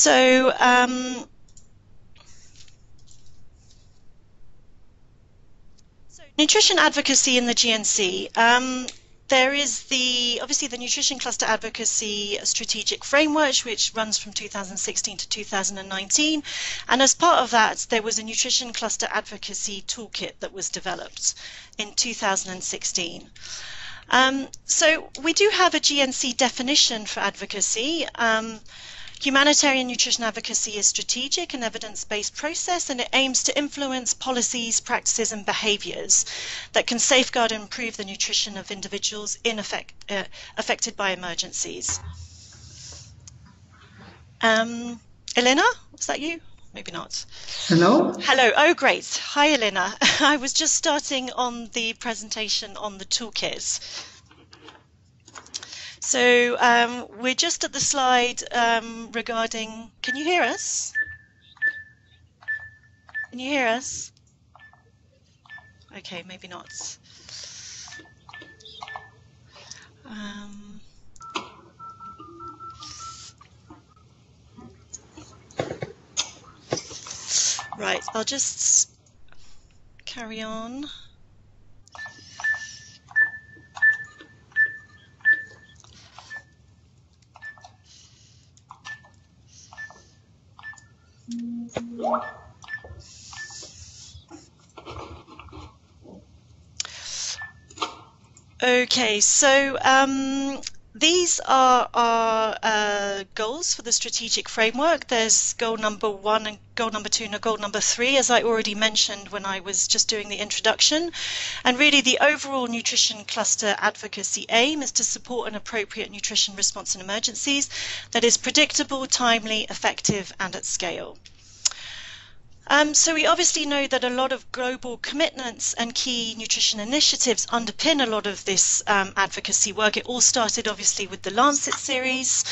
So nutrition advocacy in the GNC. There is obviously the Nutrition Cluster Advocacy Strategic Framework, which runs from 2016 to 2019. And as part of that, there was a Nutrition Cluster Advocacy Toolkit that was developed in 2016. So we do have a GNC definition for advocacy. Humanitarian nutrition advocacy is strategic and evidence-based process, and it aims to influence policies, practices, and behaviors that can safeguard and improve the nutrition of individuals affected by emergencies. Elena, was that you? Maybe not. Hello? Hello. Oh, great. Hi, Elena. I was just starting on the presentation on the toolkit. So we're just at the slide regarding, can you hear us? Can you hear us? Okay, maybe not. Right, I'll just carry on. Okay, so these are our goals for the strategic framework. There's goal number 1 and goal number 2 and goal number 3, as I already mentioned when I was just doing the introduction. And really the overall nutrition cluster advocacy aim is to support an appropriate nutrition response in emergencies that is predictable, timely, effective, and at scale. So we obviously know that a lot of global commitments and key nutrition initiatives underpin a lot of this advocacy work. It all started obviously with the Lancet series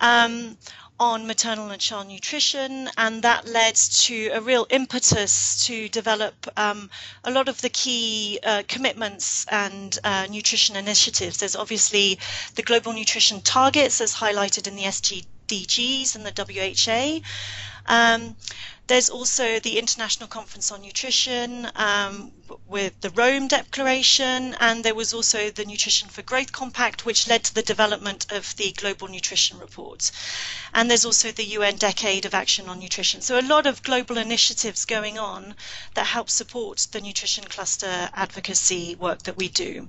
on maternal and child nutrition, and that led to a real impetus to develop a lot of the key commitments and nutrition initiatives. There's obviously the global nutrition targets as highlighted in the SDGs and the WHA. There's also the International Conference on Nutrition with the Rome Declaration, and there was also the Nutrition for Growth Compact, which led to the development of the Global Nutrition Report. And there's also the UN Decade of Action on Nutrition. So a lot of global initiatives going on that help support the nutrition cluster advocacy work that we do.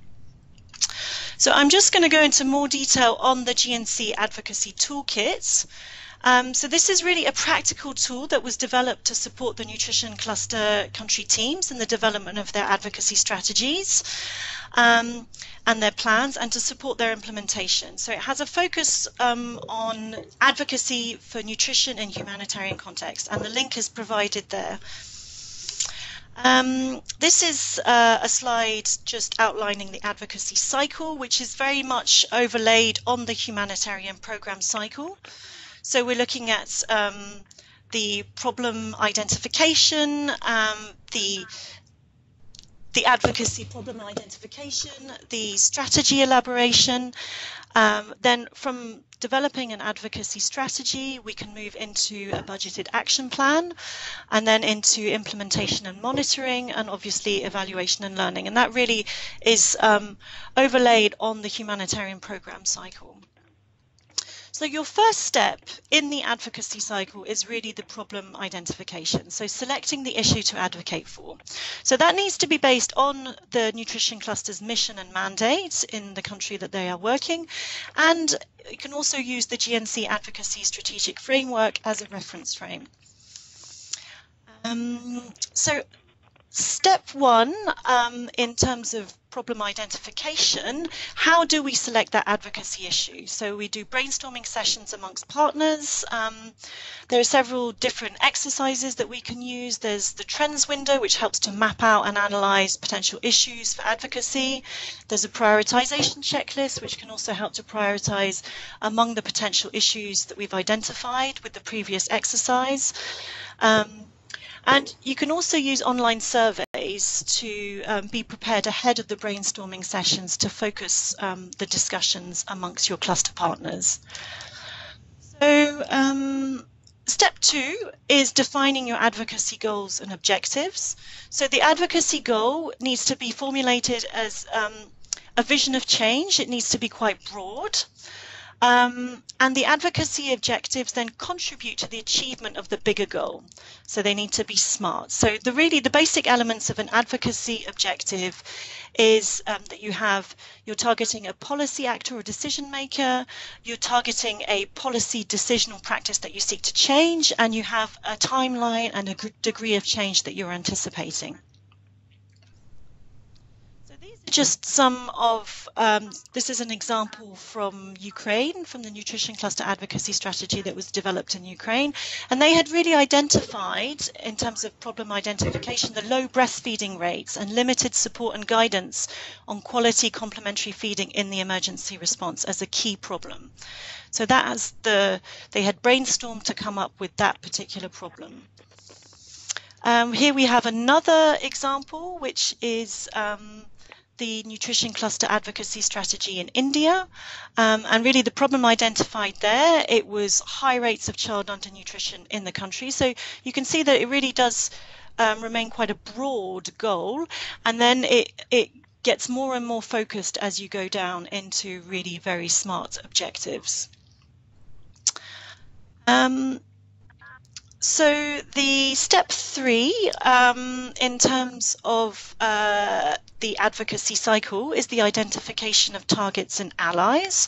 So I'm just going to go into more detail on the GNC Advocacy Toolkit. So this is really a practical tool that was developed to support the nutrition cluster country teams in the development of their advocacy strategies and their plans, and to support their implementation. So it has a focus on advocacy for nutrition in humanitarian context, and the link is provided there. This is a slide just outlining the advocacy cycle, which is very much overlaid on the humanitarian program cycle. So we're looking at the problem identification, the advocacy problem identification, the strategy elaboration. Then from developing an advocacy strategy, we can move into a budgeted action plan, and then into implementation and monitoring, and obviously evaluation and learning. And that really is overlaid on the humanitarian program cycle. So your first step in the advocacy cycle is really the problem identification. So selecting the issue to advocate for. So that needs to be based on the nutrition cluster's mission and mandate in the country that they are working. And you can also use the GNC Advocacy Strategic Framework as a reference frame. So step 1, in terms of problem identification, how do we select that advocacy issue? So we do brainstorming sessions amongst partners. There are several different exercises that we can use. There's the trends window, which helps to map out and analyze potential issues for advocacy. There's a prioritization checklist, which can also help to prioritize among the potential issues that we've identified with the previous exercise. And you can also use online surveys to be prepared ahead of the brainstorming sessions to focus the discussions amongst your cluster partners. So Step 2 is defining your advocacy goals and objectives. So the advocacy goal needs to be formulated as a vision of change. It needs to be quite broad. And the advocacy objectives then contribute to the achievement of the bigger goal. So they need to be smart. So the basic elements of an advocacy objective is that you're targeting a policy actor or decision maker, you're targeting a policy decision or practice that you seek to change, and you have a timeline and a degree of change that you're anticipating. Just some of, this is an example from Ukraine, from the Nutrition Cluster Advocacy Strategy that was developed in Ukraine. And they had really identified, in terms of problem identification, the low breastfeeding rates and limited support and guidance on quality complementary feeding in the emergency response as a key problem. So they had brainstormed to come up with that particular problem. Here we have another example, which is the Nutrition Cluster Advocacy Strategy in India. And really the problem identified there, it was high rates of child undernutrition in the country. So you can see that it really does remain quite a broad goal. And then it gets more and more focused as you go down into really very smart objectives. So the step 3 in terms of the advocacy cycle is the identification of targets and allies.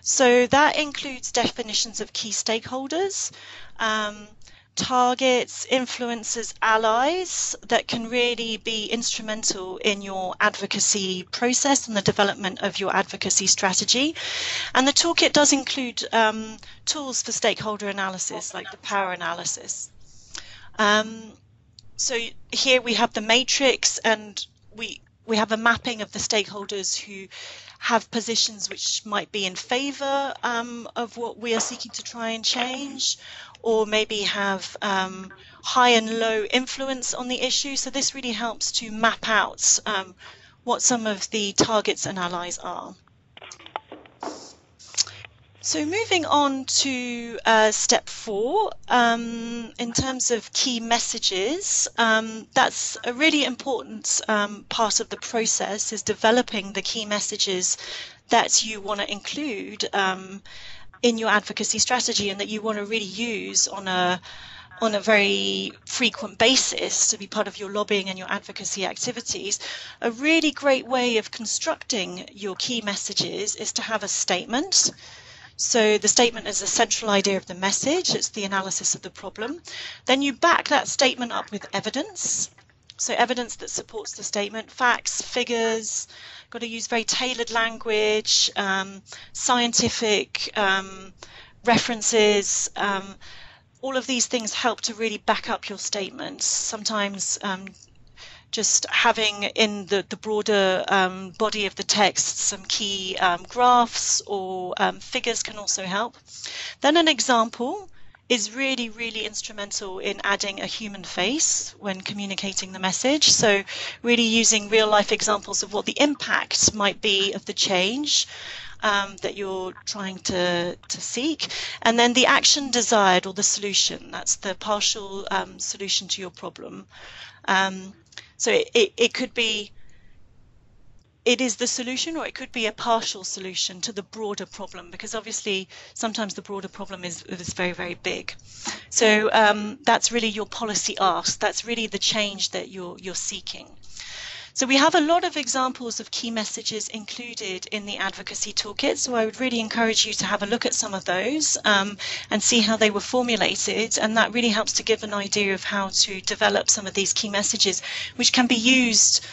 So that includes definitions of key stakeholders, targets, influencers, allies that can really be instrumental in your advocacy process and the development of your advocacy strategy. And the toolkit does include tools for stakeholder analysis, like the power analysis. So here we have the matrix, and we have a mapping of the stakeholders who have positions which might be in favor of what we are seeking to try and change, or maybe have high and low influence on the issue. So this really helps to map out what some of the targets and allies are. So moving on to step 4, in terms of key messages, that's a really important part of the process, is developing the key messages that you want to include in your advocacy strategy and that you want to really use on a very frequent basis to be part of your lobbying and your advocacy activities. A really great way of constructing your key messages is to have a statement. So the statement is a central idea of the message. It's the analysis of the problem. Then you back that statement up with evidence. So evidence that supports the statement, facts, figures, got to use very tailored language, scientific references. All of these things help to really back up your statements. Sometimes just having in the broader body of the text some key graphs or figures can also help. Then an example is really, really instrumental in adding a human face when communicating the message. So really using real life examples of what the impact might be of the change that you're trying to seek. And then the action desired, or the solution, that's the partial solution to your problem. So it could be, it is the solution, or it could be a partial solution to the broader problem, because obviously sometimes the broader problem is very, very big. So that's really your policy ask. That's really the change that you're seeking. So we have a lot of examples of key messages included in the advocacy toolkit. So I would really encourage you to have a look at some of those and see how they were formulated. And that really helps to give an idea of how to develop some of these key messages, which can be used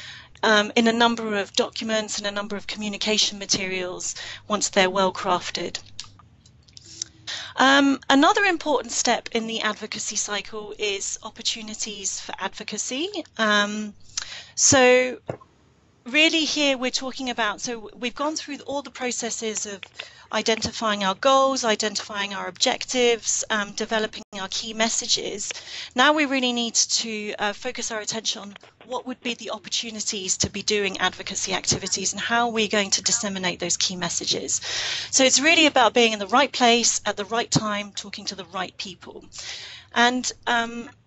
in a number of documents and a number of communication materials once they're well crafted. Another important step in the advocacy cycle is opportunities for advocacy. So really here we're talking about, so we've gone through all the processes of identifying our goals, identifying our objectives, developing our key messages. Now we really need to focus our attention on what would be the opportunities to be doing advocacy activities and how we're going to disseminate those key messages. So it's really about being in the right place at the right time, talking to the right people. And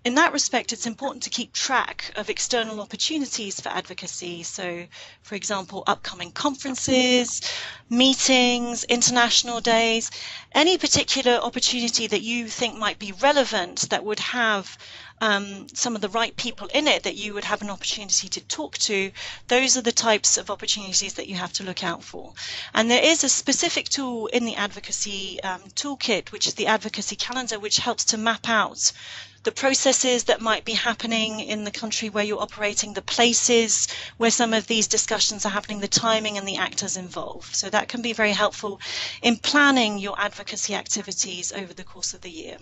in that respect, it's important to keep track of external opportunities for advocacy. So, for example, upcoming conferences, meetings, international days, any particular opportunity that you think might be relevant that would have some of the right people in it that you would have an opportunity to talk to. Those are the types of opportunities that you have to look out for. And there is a specific tool in the advocacy toolkit, which is the advocacy calendar, which helps to map out the processes that might be happening in the country where you're operating, the places where some of these discussions are happening, the timing and the actors involved. So that can be very helpful in planning your advocacy activities over the course of the year.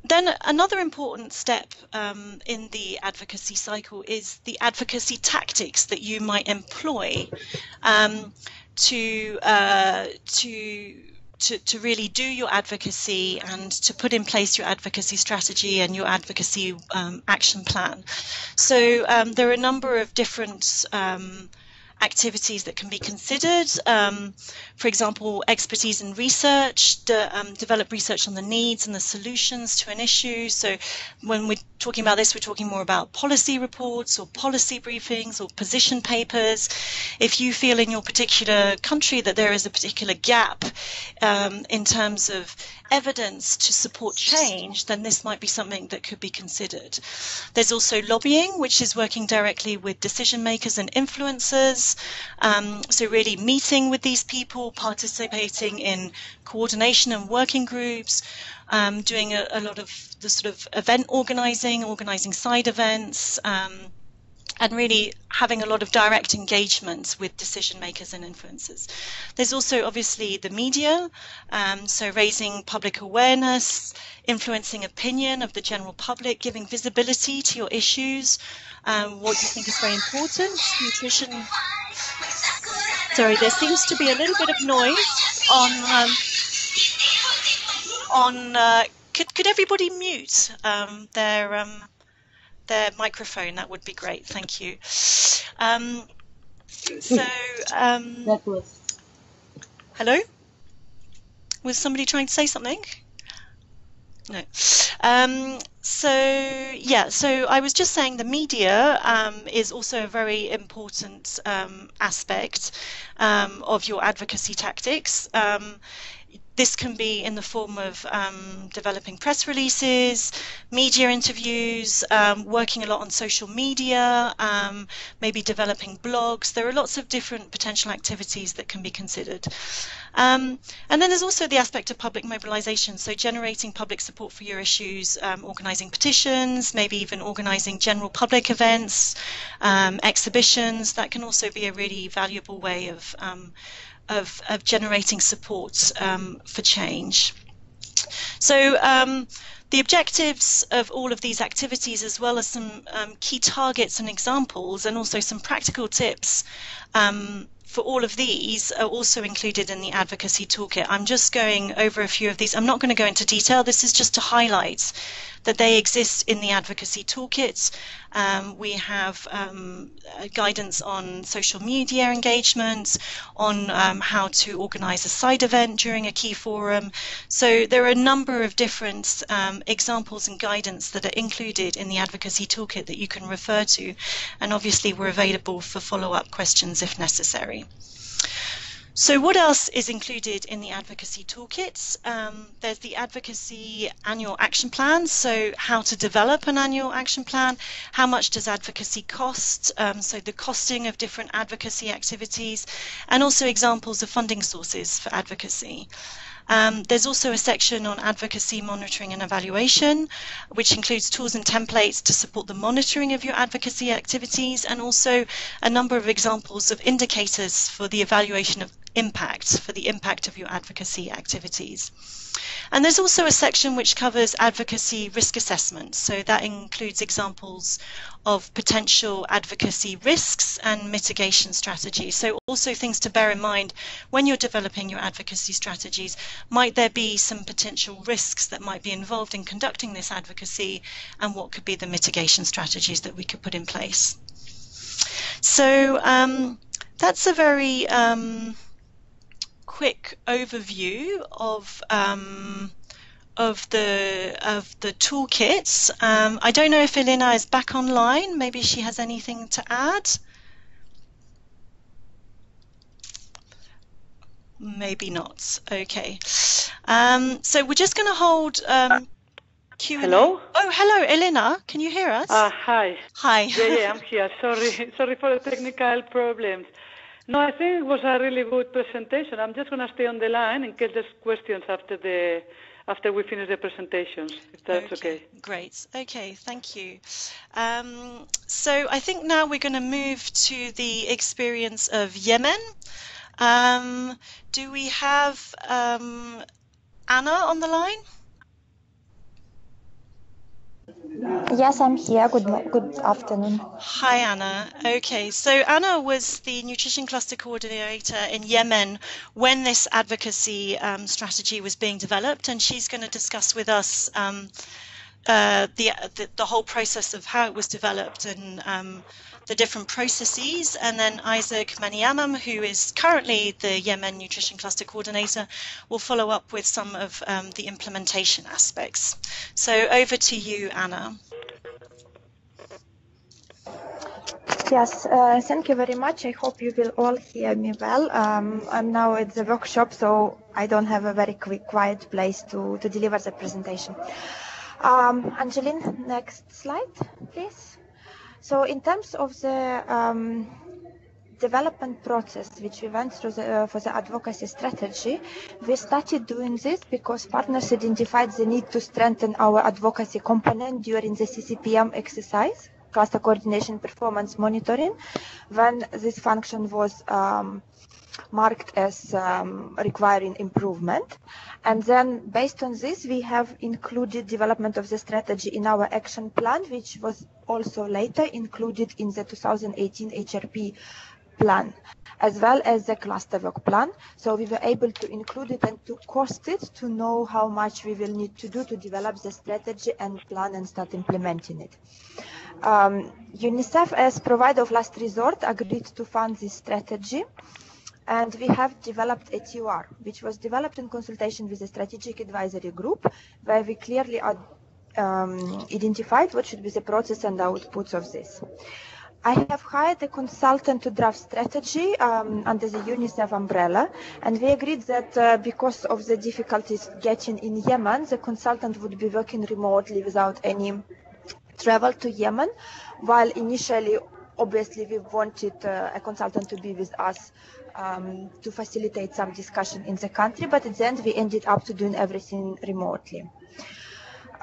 Then another important step in the advocacy cycle is the advocacy tactics that you might employ to really do your advocacy and to put in place your advocacy strategy and your advocacy action plan. So there are a number of different activities that can be considered. For example, expertise in research, develop research on the needs and the solutions to an issue. So when we're talking about this, we're talking more about policy reports or policy briefings or position papers. If you feel in your particular country that there is a particular gap in terms of evidence to support change, then this might be something that could be considered. There's also lobbying, which is working directly with decision makers and influencers. So really meeting with these people, participating in coordination and working groups, doing a lot of the sort of event organizing side events, and really having a lot of direct engagement with decision makers and influencers. There's also obviously the media, so raising public awareness, influencing opinion of the general public, giving visibility to your issues, what you think is very important, nutrition. Sorry, there seems to be a little bit of noise on could everybody mute their microphone? That would be great. Thank you. Hello? Was somebody trying to say something? No. So I was just saying the media is also a very important aspect of your advocacy tactics. This can be in the form of developing press releases, media interviews, working a lot on social media, maybe developing blogs. There are lots of different potential activities that can be considered. And then there's also the aspect of public mobilization, so generating public support for your issues, organizing petitions, maybe even organizing general public events, exhibitions. That can also be a really valuable way of generating support for change. So the objectives of all of these activities, as well as some key targets and examples, and also some practical tips for all of these, are also included in the advocacy toolkit. I'm just going over a few of these. I'm not going to go into detail. This is just to highlight that they exist in the advocacy toolkit. We have guidance on social media engagement, on how to organize a side event during a key forum. So there are a number of different examples and guidance that are included in the advocacy toolkit that you can refer to. And obviously we're available for follow-up questions if necessary. So what else is included in the advocacy toolkits? There's the advocacy annual action plan, so how to develop an annual action plan, how much does advocacy cost, so the costing of different advocacy activities, and also examples of funding sources for advocacy. There's also a section on advocacy monitoring and evaluation, which includes tools and templates to support the monitoring of your advocacy activities, and also a number of examples of indicators for the evaluation of impact, for the impact of your advocacy activities. And there's also a section which covers advocacy risk assessment. So that includes examples of potential advocacy risks and mitigation strategies. So also things to bear in mind when you're developing your advocacy strategies. Might there be some potential risks that might be involved in conducting this advocacy, and what could be the mitigation strategies that we could put in place? So that's a very quick overview of the toolkits. I don't know if Elena is back online. Maybe she has anything to add. Maybe not. Okay. So we're just going to hold Q&A. Hello? Oh, hello, Elena. Can you hear us? Hi. Hi. Yeah, I'm here. Sorry for the technical problems. No, I think it was a really good presentation. I'm just going to stay on the line in case there's questions after we finish the presentations, if that's okay. Great. Okay, thank you. So I think now we're going to move to the experience of Yemen. Do we have Anna on the line? Yes, I'm here. Good afternoon. Hi, Anna. Okay, so Anna was the Nutrition Cluster Coordinator in Yemen when this advocacy strategy was being developed, and she's going to discuss with us the whole process of how it was developed and the different processes. And then Isaac Maniamam, who is currently the Yemen Nutrition Cluster Coordinator, will follow up with some of the implementation aspects. So over to you, Anna. Yes, thank you very much. I hope you will all hear me well. I'm now at the workshop, so I don't have a very quiet place to deliver the presentation. Angeline, next slide, please. So in terms of the development process which we went through for the advocacy strategy, we started doing this because partners identified the need to strengthen our advocacy component during the CCPM exercise, Cluster Coordination Performance Monitoring, when this function was marked as requiring improvement. And then based on this, we have included development of the strategy in our action plan, which was also later included in the 2018 HRP plan, as well as the cluster work plan. So we were able to include it and to cost it to know how much we will need to do to develop the strategy and plan and start implementing it. UNICEF, as provider of last resort, agreed to fund this strategy. And we have developed a TOR, which was developed in consultation with the Strategic Advisory Group, where we clearly identified what should be the process and outputs of this. I have hired a consultant to draft strategy under the UNICEF umbrella, and we agreed that because of the difficulties getting in Yemen, the consultant would be working remotely without any travel to Yemen, while initially, obviously, we wanted a consultant to be with us to facilitate some discussion in the country, but at the end we ended up to doing everything remotely.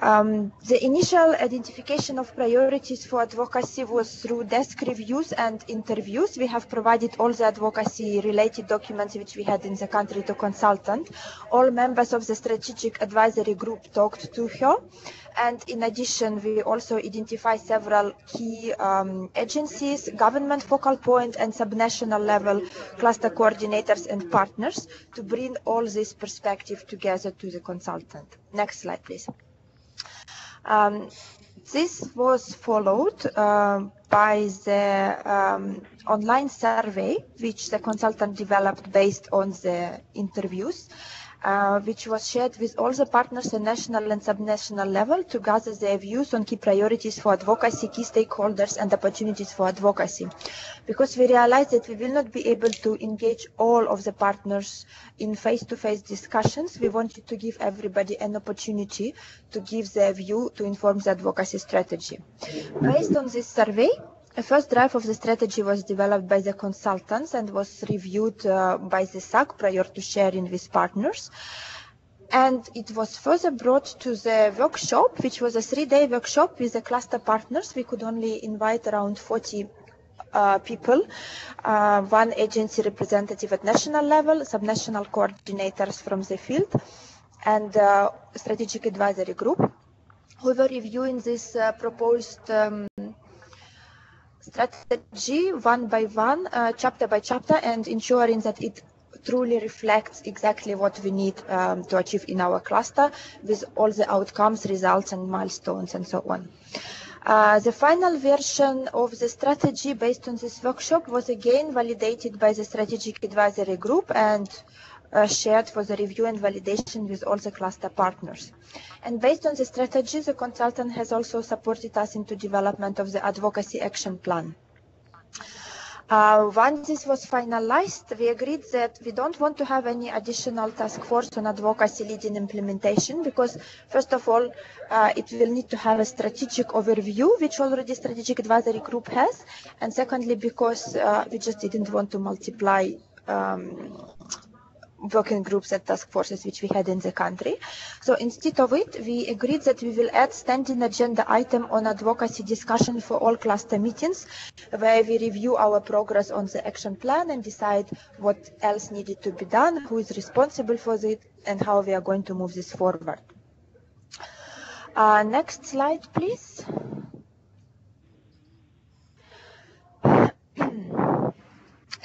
The initial identification of priorities for advocacy was through desk reviews and interviews. We have provided all the advocacy-related documents which we had in the country to consultant. All members of the Strategic Advisory Group talked to her. And in addition, we also identify several key agencies, government focal point and subnational level cluster coordinators and partners to bring all this perspective together to the consultant. Next slide, please. This was followed by the online survey, which the consultant developed based on the interviews, which was shared with all the partners at national and subnational level to gather their views on key priorities for advocacy, key stakeholders, and opportunities for advocacy. Because we realized that we will not be able to engage all of the partners in face-to-face discussions, we wanted to give everybody an opportunity to give their view to inform the advocacy strategy. Based on this survey, a first draft of the strategy was developed by the consultants and was reviewed by the SAC prior to sharing with partners. And it was further brought to the workshop, which was a 3-day workshop with the cluster partners. We could only invite around 40 people, one agency representative at national level, subnational coordinators from the field, and strategic advisory group. We were reviewing this proposed strategy one by one, chapter by chapter, and ensuring that it truly reflects exactly what we need to achieve in our cluster, with all the outcomes, results, and milestones, and so on. The final version of the strategy based on this workshop was again validated by the strategic advisory group and shared for the review and validation with all the cluster partners. And based on the strategy, the consultant has also supported us into development of the advocacy action plan. Once this was finalized, we agreed that we don't want to have any additional task force on advocacy leading implementation, because first of all, it will need to have a strategic overview, which already strategic advisory group has, and secondly, because we just didn't want to multiply working groups and task forces which we had in the country. So instead of it, we agreed that we will add standing agenda item on advocacy discussion for all cluster meetings, where we review our progress on the action plan and decide what else needed to be done, who is responsible for it, and how we are going to move this forward. Next slide, please.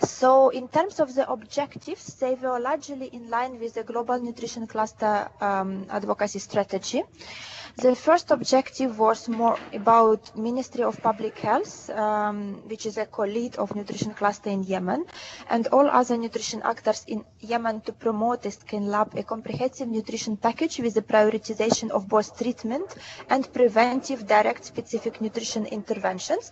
So in terms of the objectives, they were largely in line with the Global Nutrition Cluster advocacy strategy. The first objective was more about Ministry of Public Health, which is a co-lead of Nutrition Cluster in Yemen, and all other nutrition actors in Yemen to promote and scale up a comprehensive nutrition package with the prioritization of both treatment and preventive direct specific nutrition interventions,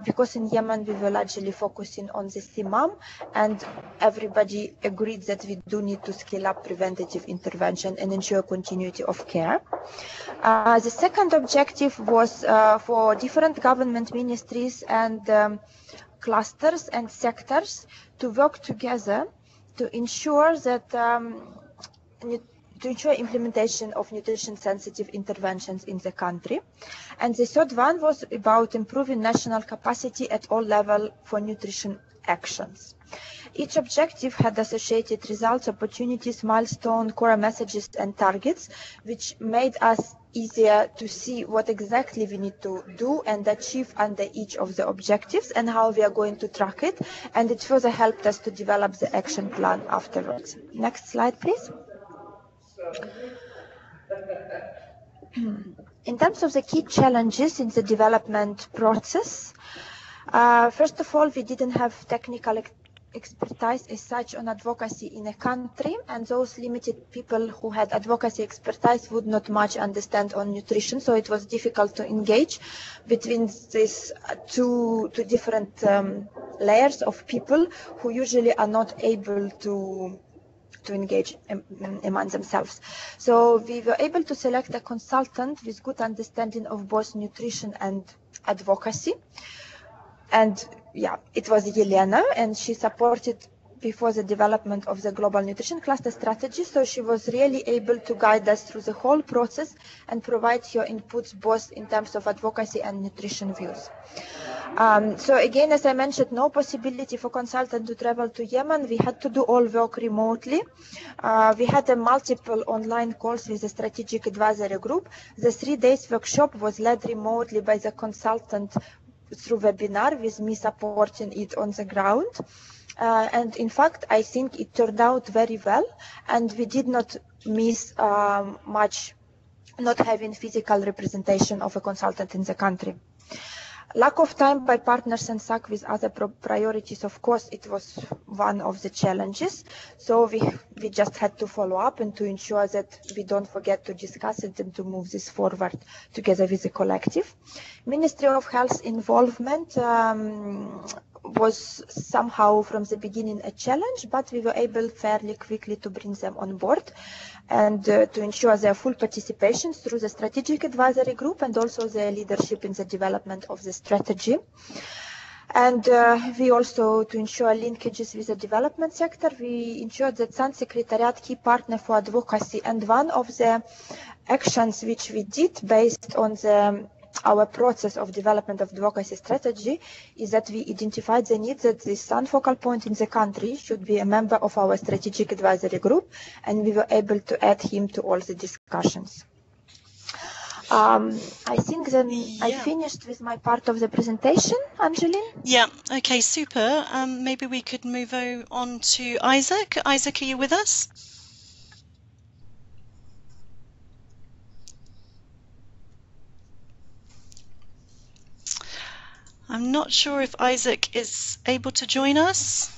because in Yemen we were largely focusing on the CMAM, and everybody agreed that we do need to scale up preventative intervention and ensure continuity of care. The second objective was for different government ministries and clusters and sectors to work together to ensure that implementation of nutrition-sensitive interventions in the country. And the third one was about improving national capacity at all levels for nutrition actions. Each objective had associated results, opportunities, milestones, core messages, and targets, which made us easier to see what exactly we need to do and achieve under each of the objectives and how we are going to track it. And it further helped us to develop the action plan afterwards. Next slide, please. In terms of the key challenges in the development process, first of all, we didn't have technical expertise as such on advocacy in a country, and those limited people who had advocacy expertise would not much understand on nutrition, so it was difficult to engage between these two different layers of people who usually are not able to engage among themselves. So we were able to select a consultant with good understanding of both nutrition and advocacy. And yeah, it was Yelena, and she supported before the development of the Global Nutrition Cluster strategy. So she was really able to guide us through the whole process and provide her inputs both in terms of advocacy and nutrition views. So again, as I mentioned, no possibility for consultant to travel to Yemen. We had to do all work remotely. We had multiple online calls with the strategic advisory group. The 3 days workshop was led remotely by the consultant through webinar, with me supporting it on the ground. And in fact, I think it turned out very well, and we did not miss much not having physical representation of a consultant in the country. Lack of time by partners and SAC with other priorities, of course, it was one of the challenges. So we just had to follow up and to ensure that we don't forget to discuss it and to move this forward together with the collective. Ministry of Health involvement was somehow from the beginning a challenge, but we were able fairly quickly to bring them on board and to ensure their full participation through the strategic advisory group and also their leadership in the development of the strategy. And we also, to ensure linkages with the development sector, we ensured that SAN Secretariat key partner for advocacy, and one of the actions which we did based on the our process of development of advocacy strategy is that we identified the need that the Sun focal point in the country should be a member of our strategic advisory group, and we were able to add him to all the discussions. I think then I finished with my part of the presentation, Angeline. Yeah, okay, super. Maybe we could move on to Isaac. Isaac, are you with us? I'm not sure if Isaac is able to join us.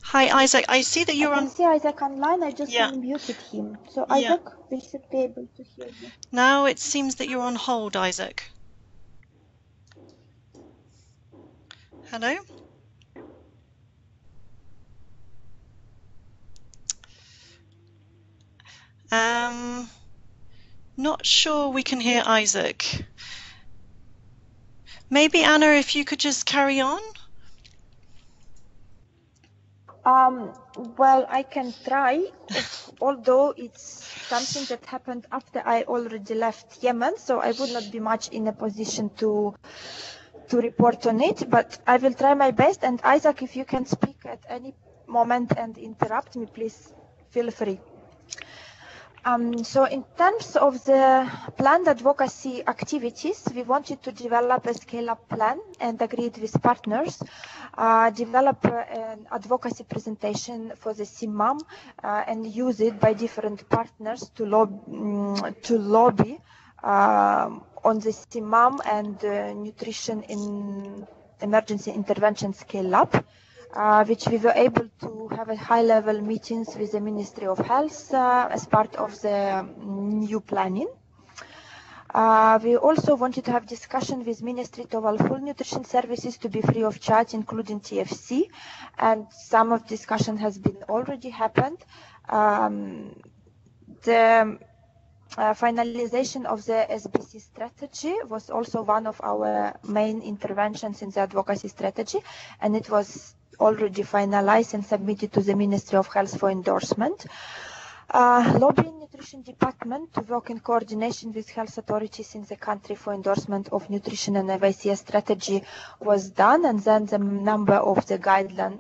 Hi, Isaac. I see that you're on. I can see Isaac online. I just unmuted him. So, Isaac, we should be able to hear you. Now it seems that you're on hold, Isaac. Hello? Not sure we can hear Isaac. Maybe, Anna, if you could just carry on? Well, I can try, although it's something that happened after I already left Yemen, so I would not be much in a position to report on it, but I will try my best. And Isaac, if you can speak at any moment and interrupt me, please feel free. So in terms of the planned advocacy activities, we wanted to develop a scale-up plan and agreed with partners, develop an advocacy presentation for the CIMAM and use it by different partners to lobby on the CIMAM and nutrition in emergency intervention scale-up. Which we were able to have a high-level meetings with the Ministry of Health as part of the new planning. We also wanted to have discussion with Ministry to allow full nutrition services to be free of charge, including TFC, and some of discussion has been already happened. The finalization of the SBC strategy was also one of our main interventions in the advocacy strategy, and it was already finalized and submitted to the Ministry of Health for endorsement. Lobbying nutrition department to work in coordination with health authorities in the country for endorsement of nutrition and AVCS strategy was done, and then the number of the guideline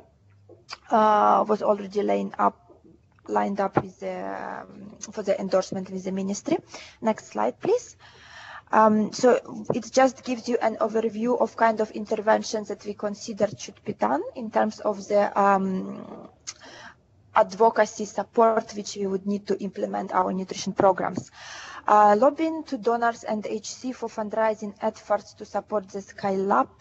was already lined up with the, for the endorsement with the ministry. Next slide, please. So it just gives you an overview of kind of interventions that we considered should be done in terms of the advocacy support which we would need to implement our nutrition programs. Lobbying to donors and HC for fundraising efforts to support the scale up.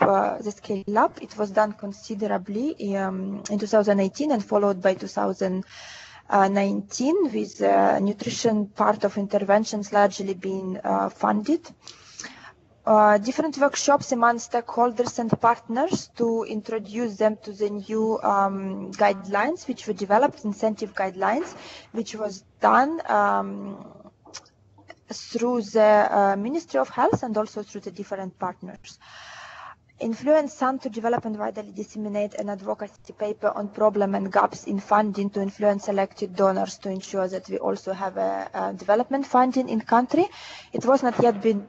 It was done considerably in 2018 and followed by 2019 with nutrition part of interventions largely being funded. Different workshops among stakeholders and partners to introduce them to the new guidelines which were developed, incentive guidelines, which was done through the Ministry of Health and also through the different partners. Influence Sun to develop and widely disseminate an advocacy paper on problem and gaps in funding to influence selected donors to ensure that we also have a development funding in country. It was not yet been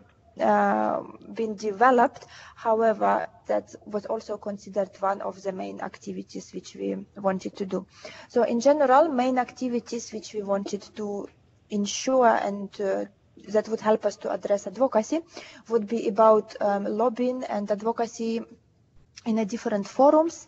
developed. However, that was also considered one of the main activities which we wanted to do. So in general, main activities which we wanted to ensure and that would help us to address advocacy would be about lobbying and advocacy in a different forums,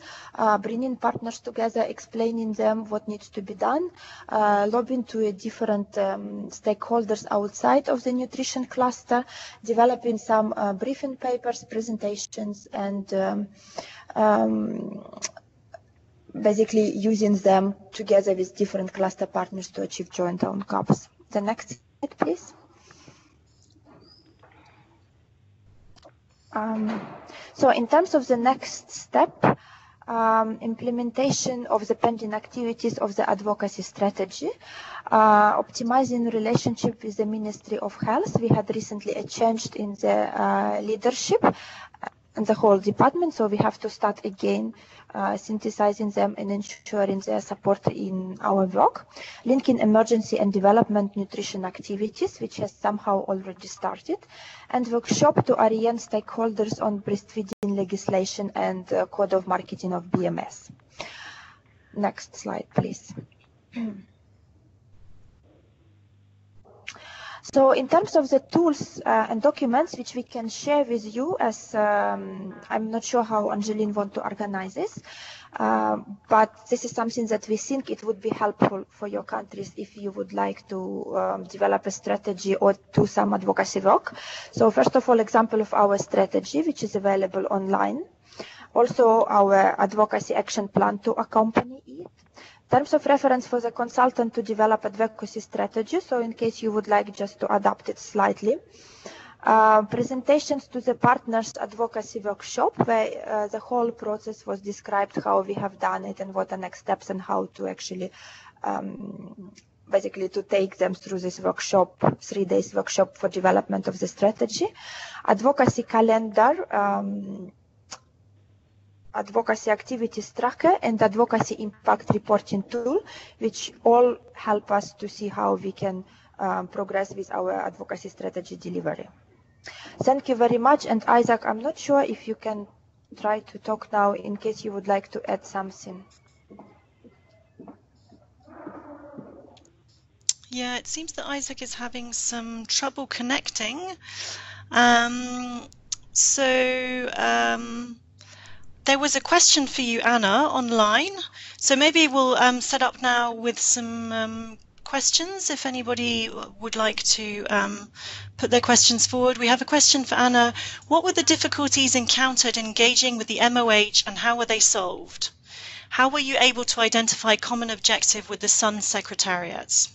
bringing partners together, explaining them what needs to be done, lobbying to a different stakeholders outside of the nutrition cluster, developing some briefing papers, presentations, and basically using them together with different cluster partners to achieve joint outcomes. The next slide, please. So in terms of the next step, implementation of the pending activities of the advocacy strategy, optimizing relationship with the Ministry of Health. We had recently a change in the leadership, the whole department. So we have to start again synthesizing them and ensuring their support in our work. Linking emergency and development nutrition activities, which has somehow already started. And workshop to orient stakeholders on breastfeeding legislation and code of marketing of BMS. Next slide, please. So in terms of the tools and documents which we can share with you, as I'm not sure how Angeline want to organize this, but this is something that we think it would be helpful for your countries if you would like to develop a strategy or do some advocacy work. So first of all, example of our strategy, which is available online. Also our advocacy action plan to accompany it. Terms of reference for the consultant to develop advocacy strategy, so in case you would like just to adapt it slightly. Presentations to the partners advocacy workshop, where the whole process was described, how we have done it and what the next steps and how to actually basically to take them through this workshop, 3 days workshop for development of the strategy. Advocacy calendar, advocacy activities tracker, and advocacy impact reporting tool, which all help us to see how we can progress with our advocacy strategy delivery. Thank you very much. And Isaac, I'm not sure if you can try to talk now in case you would like to add something. Yeah, it seems that Isaac is having some trouble connecting. There was a question for you, Anna, online. So maybe we'll set up now with some questions if anybody would like to put their questions forward. We have a question for Anna. What were the difficulties encountered engaging with the MOH and how were they solved? How were you able to identify common objective with the SUN secretariats?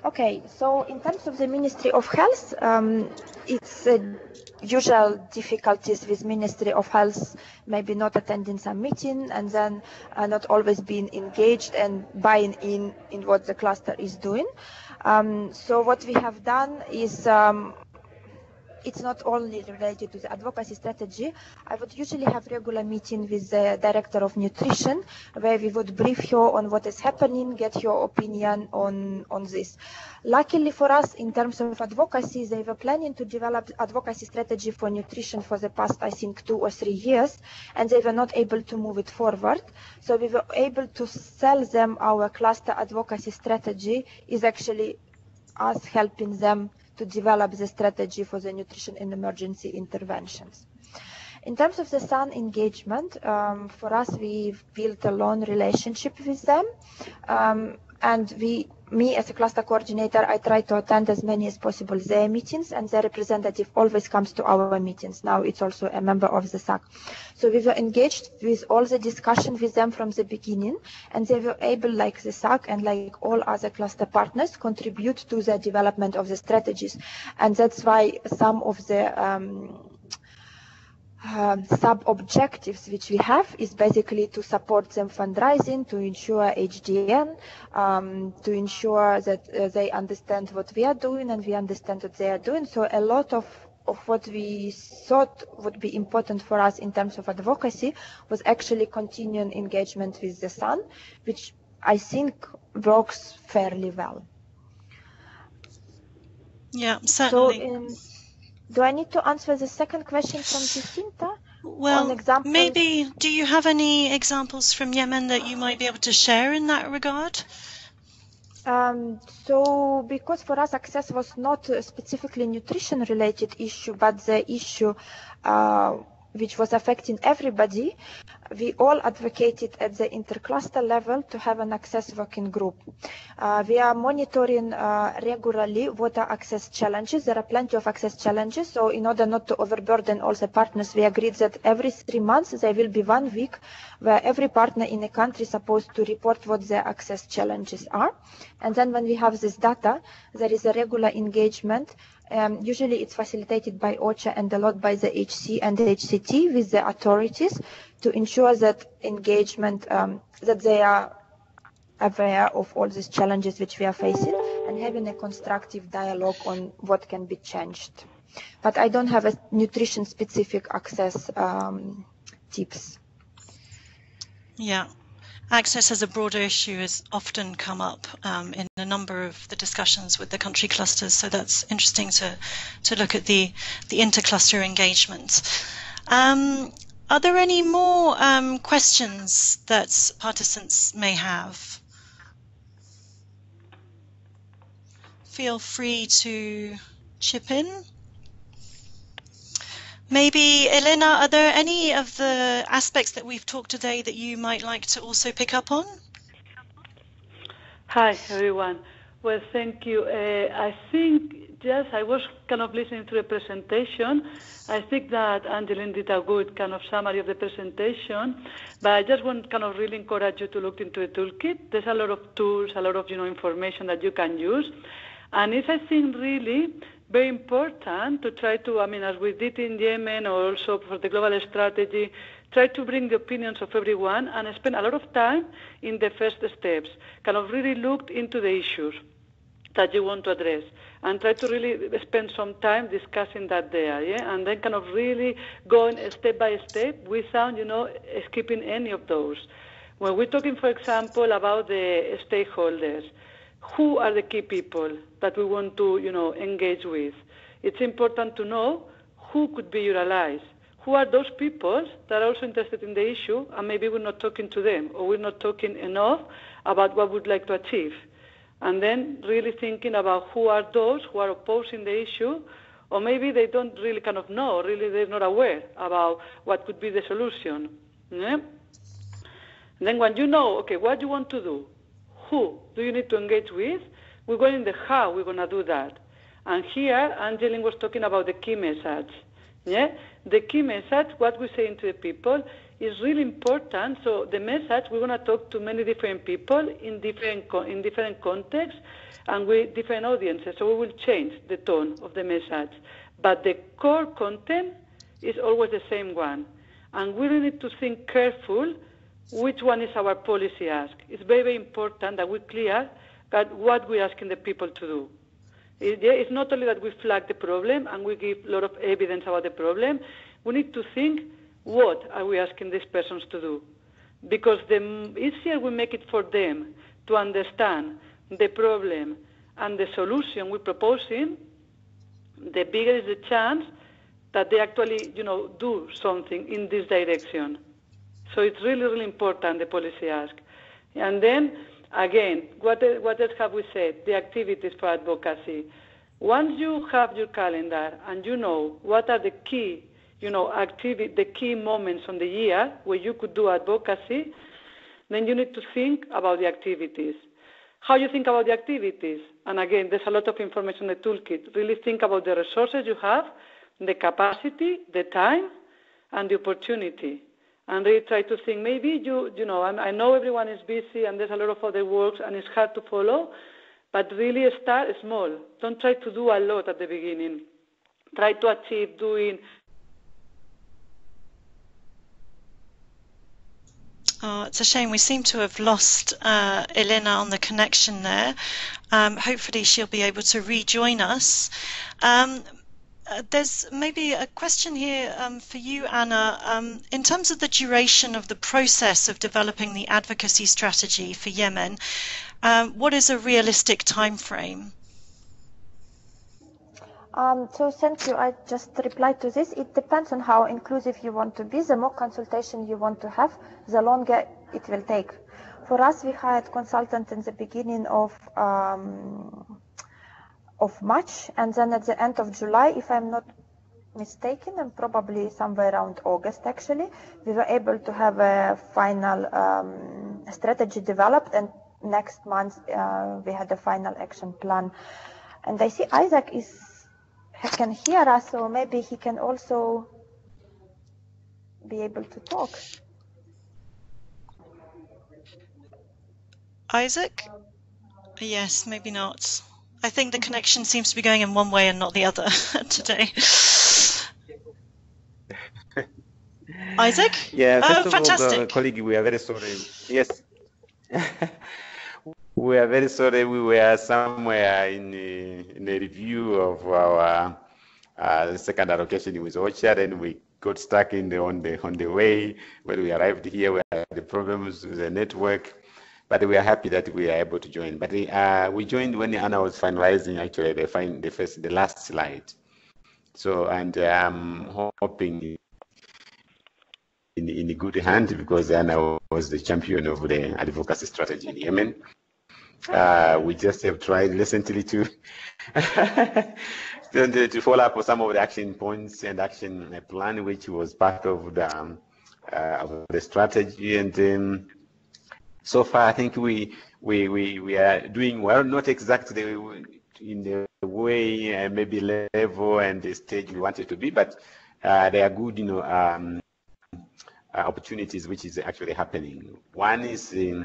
Okay, so in terms of the Ministry of Health, it's usual difficulties with Ministry of Health, maybe not attending some meeting and then not always being engaged and buying in what the cluster is doing. So what we have done is it's not only related to the advocacy strategy. I would usually have regular meeting with the Director of Nutrition, where we would brief you on what is happening, get your opinion on this. Luckily for us, in terms of advocacy, they were planning to develop advocacy strategy for nutrition for the past, I think, 2 or 3 years, and they were not able to move it forward. So we were able to sell them our cluster advocacy strategy is actually us helping them to develop the strategy for the nutrition and emergency interventions. In terms of the SUN engagement, for us, we've built a long relationship with them. And me as a cluster coordinator, I try to attend as many as possible their meetings, and their representative always comes to our meetings. Now it's also a member of the SAC. So we were engaged with all the discussion with them from the beginning, and they were able, like the SAC and like all other cluster partners, contribute to the development of the strategies. And that's why some of the sub-objectives which we have is basically to support them fundraising, to ensure HDN, to ensure that they understand what we are doing and we understand what they are doing. So a lot of what we thought would be important for us in terms of advocacy was actually continuing engagement with the SUN, which I think works fairly well. Yeah, certainly. So, do I need to answer the second question from Jacinta? Well, maybe, do you have any examples from Yemen that you might be able to share in that regard? So, because for us access was not a specifically nutrition related issue, but the issue which was affecting everybody, we all advocated at the intercluster level to have an access working group. We are monitoring regularly what are access challenges. There are plenty of access challenges. So in order not to overburden all the partners, we agreed that every 3 months there will be 1 week where every partner in a country is supposed to report what their access challenges are. And then when we have this data, there is a regular engagement. Usually it's facilitated by OCHA and a lot by the HC and the HCT with the authorities to ensure that engagement, that they are aware of all these challenges which we are facing and having a constructive dialogue on what can be changed. But I don't have a nutrition-specific access tips. Yeah. Access as a broader issue has often come up in a number of the discussions with the country clusters, so that's interesting to look at the intercluster engagement. Are there any more questions that participants may have? Feel free to chip in. Maybe, Elena, are there any of the aspects that we've talked today that you might like to also pick up on? Hi, everyone. Well, thank you. I think, yes, I was kind of listening to the presentation. I think that Angeline did a good kind of summary of the presentation, but I just want kind of really encourage you to look into the toolkit. There's a lot of tools, a lot of, information that you can use. And it's, I think, really very important to try to, as we did in Yemen or also for the global strategy, try to bring the opinions of everyone and spend a lot of time in the first steps, kind of really look into the issues that you want to address and try to really spend some time discussing that there, yeah? And then kind of really going step by step without, skipping any of those. When we're talking, for example, about the stakeholders, who are the key people that we want to, engage with? It's important to know who could be your allies. Who are those people that are also interested in the issue and maybe we're not talking to them or we're not talking enough about what we'd like to achieve. And then really thinking about who are those who are opposing the issue or maybe they don't really kind of know, really they're not aware about what could be the solution. Yeah? And then when you know, okay, what you want to do, who do you need to engage with, we're going in the how we're going to do that. And here, Angeline was talking about the key message. Yeah? The key message, what we're saying to the people, is really important. So the message, we're going to talk to many different people in different contexts and with different audiences. So we will change the tone of the message. But the core content is always the same one. And we really need to think careful which one is our policy ask. It's very, very important that we're clear that what we're asking the people to do. It's not only that we flag the problem and we give a lot of evidence about the problem, we need to think what are we asking these persons to do. Because the easier we make it for them to understand the problem and the solution we're proposing, the bigger is the chance that they actually, do something in this direction. So it's really, really important, the policy ask. And then, again, what else have we said? The activities for advocacy. Once you have your calendar and you know what are the key, the key moments on the year where you could do advocacy, then you need to think about the activities. How you think about the activities? And again, there's a lot of information in the toolkit. Really think about the resources you have, the capacity, the time, and the opportunity. And really try to think, maybe I know everyone is busy and there's a lot of other works and it's hard to follow, but really start small. Don't try to do a lot at the beginning. Try to achieve doing. Oh, it's a shame. We seem to have lost Elena on the connection there. Hopefully she'll be able to rejoin us. There's maybe a question here for you, Anna. In terms of the duration of the process of developing the advocacy strategy for Yemen, what is a realistic time frame? So thank you. I just replied to this. It depends on how inclusive you want to be. The more consultation you want to have, the longer it will take. For us, we hired consultant in the beginning of March, and then at the end of July, if I'm not mistaken, and probably somewhere around August actually, we were able to have a final strategy developed, and next month we had a final action plan. And I see Isaac can hear us, so maybe he can also be able to talk. Isaac? Yes, maybe not. I think the connection seems to be going in one way and not the other today. Isaac? Yeah, first of fantastic. all, colleague, we are very sorry. Yes. We are very sorry. We were somewhere in a review of our The second allocation was Ocha, then we got stuck on the way. When we arrived here, we had the problems with the network, but we are happy that we are able to join. But we joined when Anna was finalizing actually the last slide. So, and I'm hoping in a good hand, because Anna was the champion of the advocacy strategy in Yemen. We just have tried recently to follow up on some of the action points and action plan, which was part of the strategy. And so far, I think we are doing well, not exactly in the way, maybe level and the stage we want it to be, but there are good, opportunities which is actually happening. One is we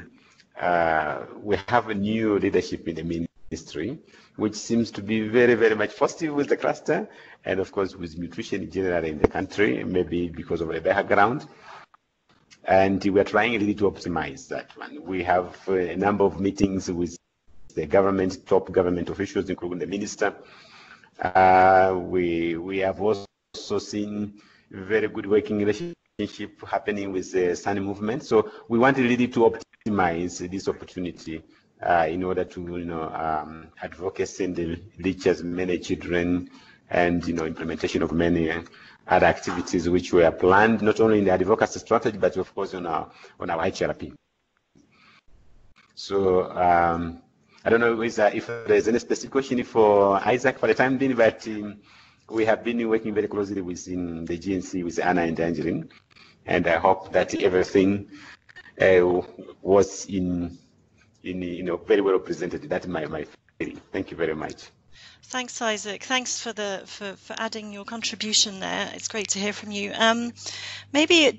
have a new leadership in the ministry, which seems to be very, very much positive with the cluster, and of course with nutrition in general in the country, maybe because of the background. And we are trying really to optimize that one. We have a number of meetings with the government, top government officials, including the minister. We have also seen very good working relationship happening with the Sun movement. So we want really to optimize this opportunity in order to, advocacy and reach as many children, and implementation of many other activities which were planned not only in the advocacy strategy, but of course on our HRP. So I don't know if there's any specific question for Isaac for the time being, but we have been working very closely with the GNC, with Anna and Angeline, and I hope that everything was very well represented. That's my feeling. Thank you very much. Thanks, Isaac. Thanks for adding your contribution there. It's great to hear from you. Maybe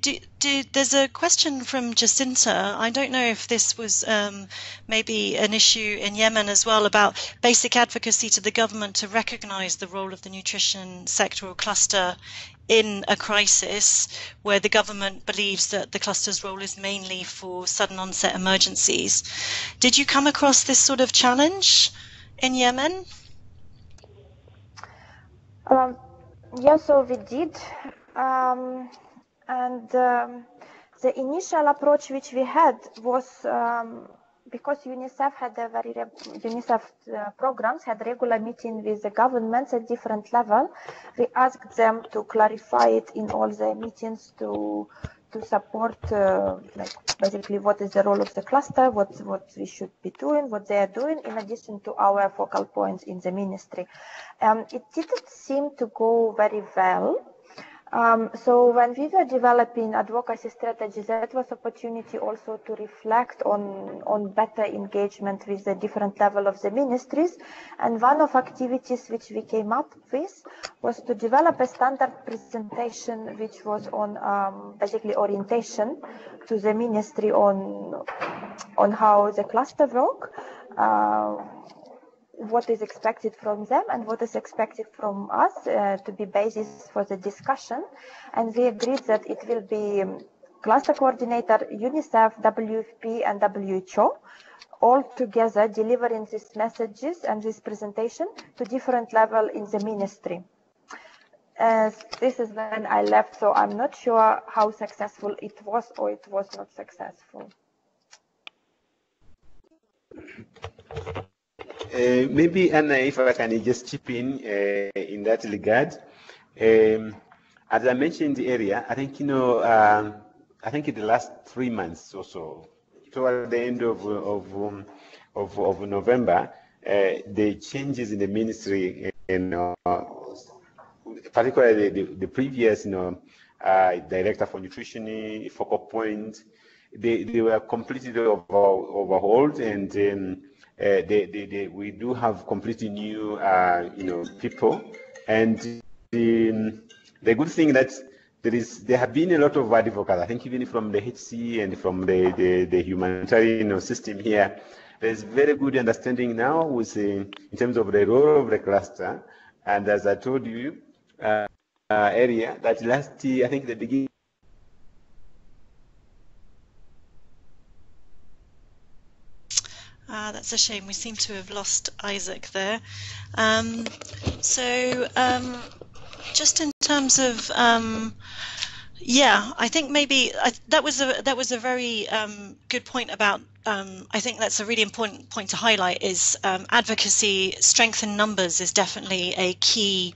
there's a question from Jacinta. I don't know if this was maybe an issue in Yemen as well, about basic advocacy to the government to recognize the role of the nutrition sectoral cluster in a crisis where the government believes that the cluster's role is mainly for sudden onset emergencies. Did you come across this sort of challenge in Yemen? Yeah, so we did, and the initial approach which we had was because UNICEF programs had regular meeting with the governments at different level. We asked them to clarify it in all the meetings to support basically what is the role of the cluster, what we should be doing, what they are doing, in addition to our focal points in the ministry. It didn't seem to go very well. So when we were developing advocacy strategies, that was opportunity also to reflect on better engagement with the different level of the ministries. And one of activities which we came up with was to develop a standard presentation which was on basically orientation to the ministry on how the cluster work, what is expected from them and what is expected from us to be basis for the discussion. And we agreed that it will be cluster coordinator, UNICEF, WFP and WHO, all together delivering these messages and this presentation to different level in the ministry. This is when I left, so I'm not sure how successful it was or it was not successful. Maybe, Anna, if I can just chip in that regard. As I mentioned earlier, I think I think in the last 3 months or so, toward the end of November, the changes in the ministry, particularly the previous, director for nutrition, focal point, they were completely overhauled, and we do have completely new, people, and the good thing that there have been a lot of advocates. I think even from the HC and from the humanitarian system here, there's very good understanding now with in terms of the role of the cluster. And as I told you earlier, that last year, I think the beginning. That's a shame. We seem to have lost Isaac there. just in terms of yeah, I think maybe that was a very good point about. I think that's a really important point to highlight. Is advocacy strength in numbers is definitely a key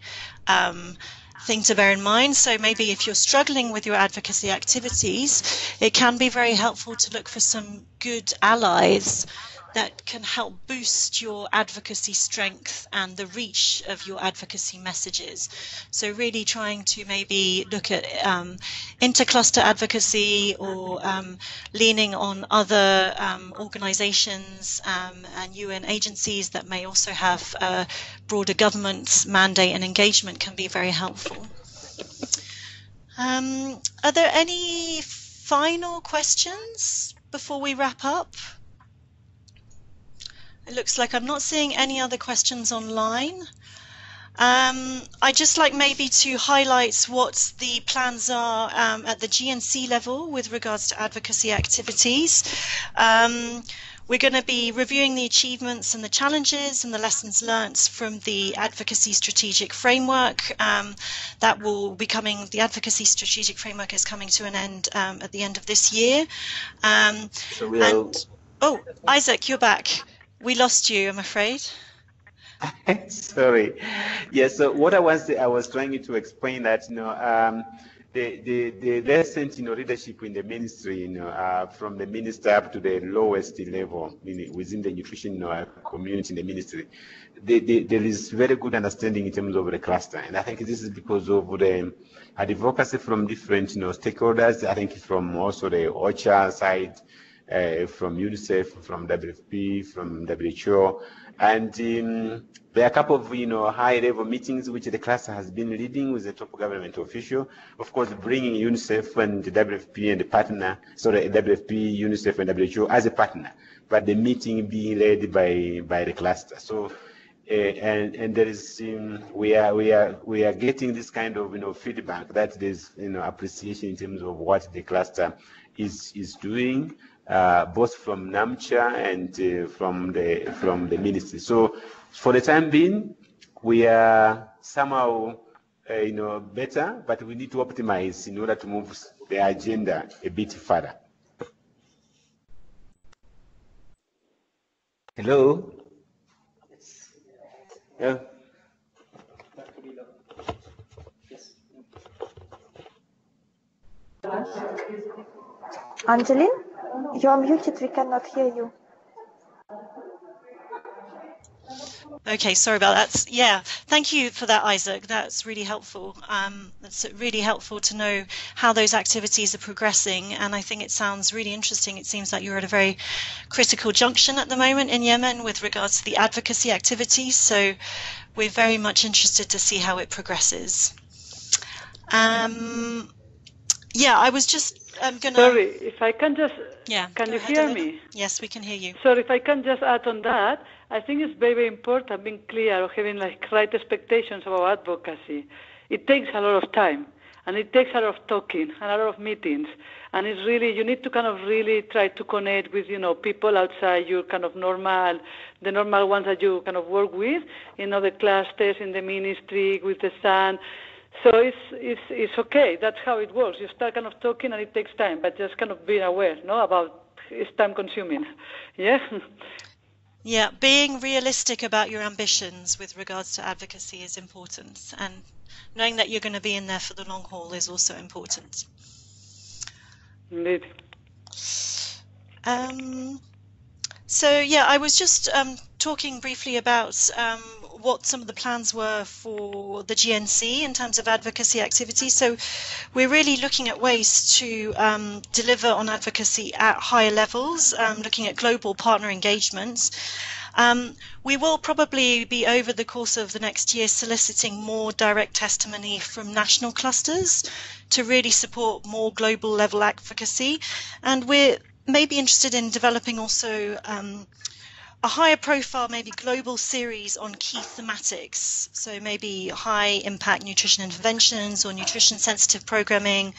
thing to bear in mind. So maybe if you're struggling with your advocacy activities, it can be very helpful to look for some good allies that can help boost your advocacy strength and the reach of your advocacy messages. So really trying to maybe look at intercluster advocacy or leaning on other organizations and UN agencies that may also have broader government mandate and engagement can be very helpful. Are there any final questions before we wrap up? It looks like I'm not seeing any other questions online. I'd just like maybe to highlight what the plans are at the GNC level with regards to advocacy activities. We're going to be reviewing the achievements and the challenges and the lessons learnt from the Advocacy Strategic Framework. That will be coming, the Advocacy Strategic Framework is coming to an end at the end of this year. Oh, Isaac, you're back. We lost you, I'm afraid. Sorry. Yes. So what I was trying to explain that the recent leadership in the ministry, from the minister up to the lowest level within the nutrition community in the ministry, there is very good understanding in terms of the cluster, and I think this is because of the advocacy from different stakeholders. I think from also the OCHA side. From UNICEF, from WFP, from WHO, and there are a couple of high-level meetings which the cluster has been leading with the top government official. Of course, bringing UNICEF and the WFP and the partner, WFP, UNICEF, and WHO as a partner, but the meeting being led by the cluster. So, and there is we are getting this kind of feedback that there's appreciation in terms of what the cluster is doing. Both from NAMCHA and from the ministry. So for the time being, we are somehow better, but we need to optimize in order to move the agenda a bit further. Hello? Yeah. Angeline? You're muted, we cannot hear you. Okay, sorry about that. Yeah, thank you for that, Isaac. That's really helpful. It's really helpful to know how those activities are progressing, and I think it sounds really interesting. It seems like you're at a very critical junction at the moment in Yemen with regards to the advocacy activities, so we're very much interested to see how it progresses. Yeah, I was just going to... Sorry, if I can just... Yeah. Can you hear me? Yes, we can hear you. Sorry, if I can just add on that, I think it's very, very important being clear or having right expectations about advocacy. It takes a lot of time, and it takes a lot of talking and a lot of meetings, and it's really, you need to kind of really try to connect with, people outside your kind of the normal ones that you kind of work with, the clusters in the ministry, with the SAN. So it's okay. That's how it works. You start kind of talking, and it takes time, but just kind of being aware, about it's time consuming. Yeah. Yeah, being realistic about your ambitions with regards to advocacy is important, and knowing that you're going to be in there for the long haul is also important. Indeed. So yeah, I was just talking briefly about what some of the plans were for the GNC in terms of advocacy activities. So we're really looking at ways to deliver on advocacy at higher levels, looking at global partner engagements. We will probably be, over the course of the next year, soliciting more direct testimony from national clusters to really support more global level advocacy. And we're maybe interested in developing also a higher profile, maybe global series on key thematics. So maybe high impact nutrition interventions or nutrition sensitive programming,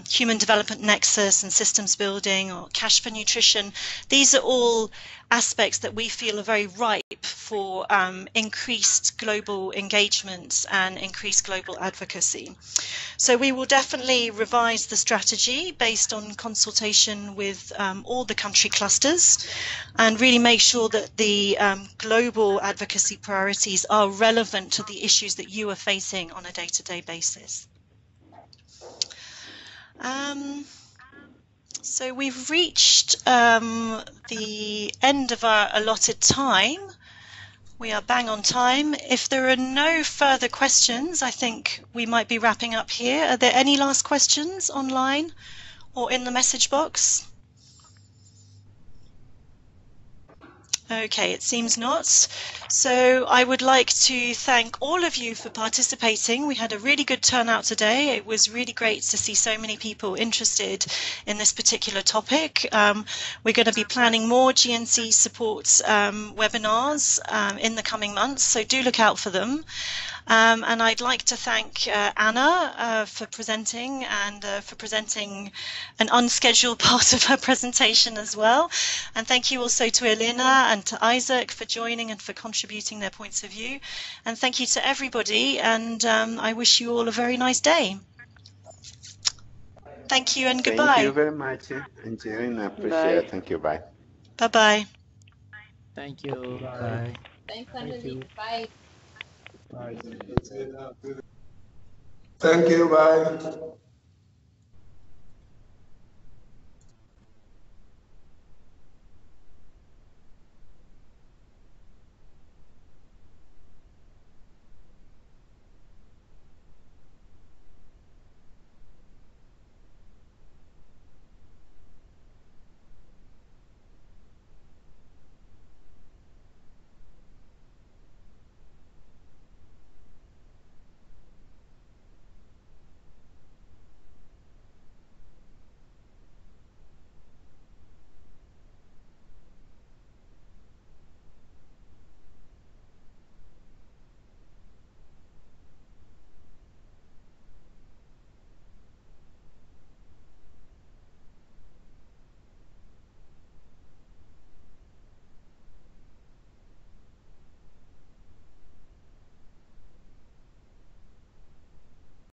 human development nexus and systems building, or cash for nutrition. These are all aspects that we feel are very ripe for increased global engagement and increased global advocacy. So we will definitely revise the strategy based on consultation with all the country clusters and really make sure that the global advocacy priorities are relevant to the issues that you are facing on a day-to-day basis. So we've reached the end of our allotted time. We are bang on time. If there are no further questions, I think we might be wrapping up here. Are there any last questions online or in the message box? Okay, it seems not. So I would like to thank all of you for participating. We had a really good turnout today. It was really great to see so many people interested in this particular topic. We're going to be planning more GNC support webinars in the coming months, so do look out for them. And I'd like to thank Anna for presenting and for presenting an unscheduled part of her presentation as well. And thank you also to Elena and to Isaac for joining and for contributing their points of view. And thank you to everybody. And I wish you all a very nice day. Thank you and goodbye. Thank you very much, Angelina. Appreciate it. Thank you. Bye. Bye-bye. Thank you. Bye. Thanks, Anjali. Bye. Thank you. Bye.